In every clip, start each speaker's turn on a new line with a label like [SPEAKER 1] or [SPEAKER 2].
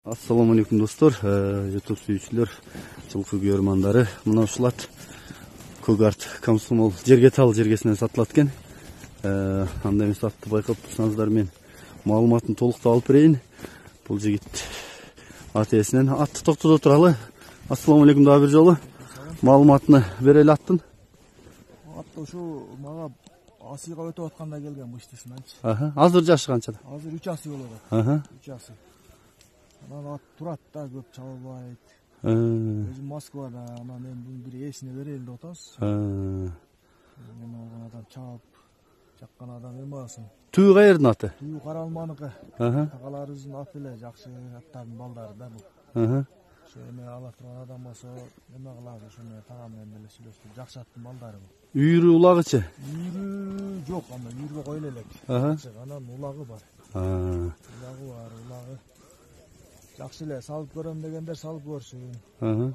[SPEAKER 1] Assalamu alaikum dostlar, YouTube suyucular, жылкы көрмандары. Мына ушулат Көгарт Комсомол жерге тал жергесинен сатылат экен. Анда эмес атты байкап турсаңыздар, мен маалыматын толуктап алып берейин. Бул жигит атесинен атты токтодо туралы. Ассаламу алейкум дагы бир жолу. Маалыматыны берели аттын.
[SPEAKER 2] Атты ушу мага асыйга өтүп атканда келген бу иштесиненчи.
[SPEAKER 1] Азыр жашы канчада?
[SPEAKER 2] Азыр 3 асы болот. 3 асы. Анан ат турат да, көп чабылбайт. Өзүм Москвада, анан мен бун бир эсине берейин деп атабыз. Эме алган адам чаап, жаккан адам эме алсын.
[SPEAKER 1] Түү каердин аты?
[SPEAKER 2] Түү Каралманыкы. Тагаларыбыздын аты эле жакшы аттардын балдары да бул. Ошо эме ала турган адам болсо, эме кылабыз, ошону тагам менен деле сүйлөшүп, жакшы аттын балдары бул.
[SPEAKER 1] Үйрү улагычы?
[SPEAKER 2] Үйрү жок, анда үйрүгө коелу элек. Анан улагы бар. Улагы бар, улагы. Жакшы эле салып көрөм дегендер салып көрсүн.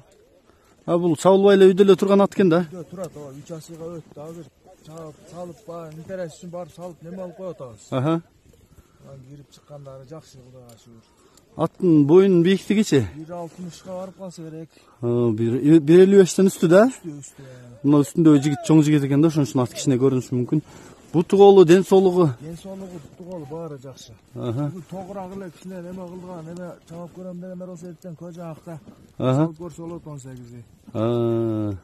[SPEAKER 1] Бул чабылбай эле үйдө эле турган ат экен да?
[SPEAKER 2] Үйдө турат, 3 асыйга өттү. Азыр чаап, салып бар, интерес үчүн барып салып неме алып коюп атабыз. Анан кирип чыккандары жакшы, Кудайга шүгүр.
[SPEAKER 1] Аттын боюнун бийиктигичи?
[SPEAKER 2] 1.60га барып калса керек.
[SPEAKER 1] 1.55тен үстү да?
[SPEAKER 2] Үстү.
[SPEAKER 1] Мына үстүндө жигит, чоң жигит экен да, ошон үчүн ат кичине көрүнүшү мүмкүн. Буту колу, ден соолугу?
[SPEAKER 2] Ден соолугу, буту колу баары жакшы. Бул тогурак эле кичине неме кылган, эме чабап көрөм дегендер болсо эртең көз жакта салып көрсө болот 18.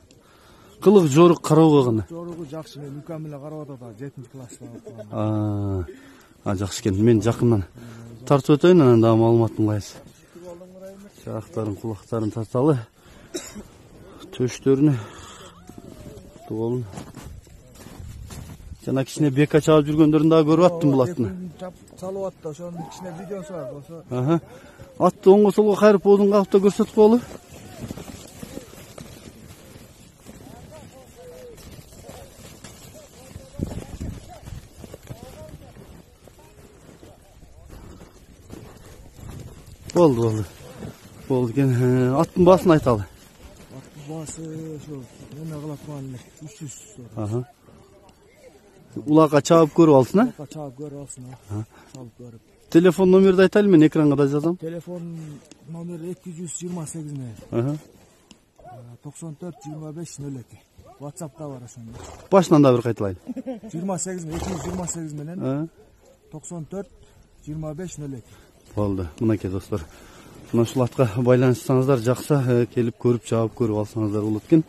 [SPEAKER 1] Кылык жорук кароого гана.
[SPEAKER 2] Жоругу жакшы, мен үкөм эле карап атат, 7-класста окуган.
[SPEAKER 1] Жакшы экен. Мен жакындан тартып өтөйүн, анан дагы маалыматын алайбыз. Жактарын, кулактарын тарталы. Төштөрүнү, туголун. Жана кичине бека чабып жүргөндөрүн дагы көрүп аттым бул аттын.
[SPEAKER 2] Салып атты, ошонун кичине видеосу бар болсо.
[SPEAKER 1] Атты оңго солго кайрып боодун кагып да көрсөтүп коелу. Болду экен. Аттын баасын айталы.
[SPEAKER 2] Аттын баасы ошо эме кыла турган эле 300 сом.
[SPEAKER 1] Улакка чабып көрүп алсын,
[SPEAKER 2] Улакка чабып көрүп алсын, салып көрүп.
[SPEAKER 1] Телефон номерди айтайлы, мен экранга да жазам.
[SPEAKER 2] Телефон номери 228 менен. 94-25-02. WhatsApp'ta бар ошондо.
[SPEAKER 1] Башынан да бир кайталайлы.
[SPEAKER 2] 228 менен 94-25-02.
[SPEAKER 1] Болду. Мынакей достор. Мына ушул атка байланышсаңыздар, жакса келип көрүп, чабып көрүп алсаңыздар болот экен.